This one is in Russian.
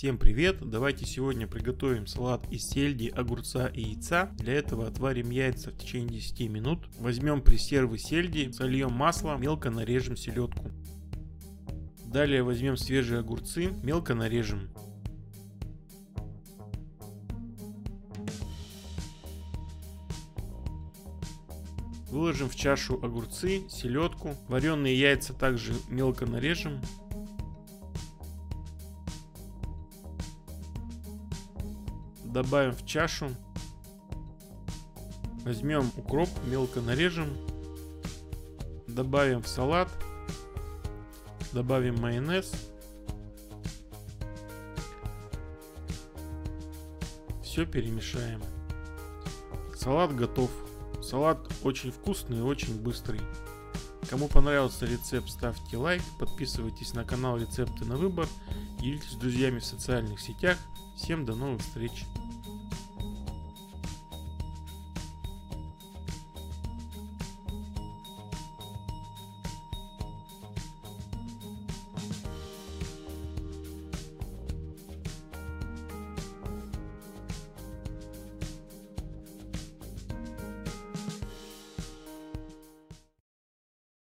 Всем привет! Давайте сегодня приготовим салат из сельди, огурца и яйца. Для этого отварим яйца в течение 10 минут. Возьмем пресервы сельди, сольем масло, мелко нарежем селедку. Далее возьмем свежие огурцы, мелко нарежем. Выложим в чашу огурцы, селедку, вареные яйца также мелко нарежем. Добавим в чашу. Возьмем укроп, мелко нарежем. Добавим в салат. Добавим майонез. Все перемешаем. Салат готов. Салат очень вкусный и очень быстрый. Кому понравился рецепт, ставьте лайк, подписывайтесь на канал Рецепты на выбор, делитесь с друзьями в социальных сетях. Всем до новых встреч!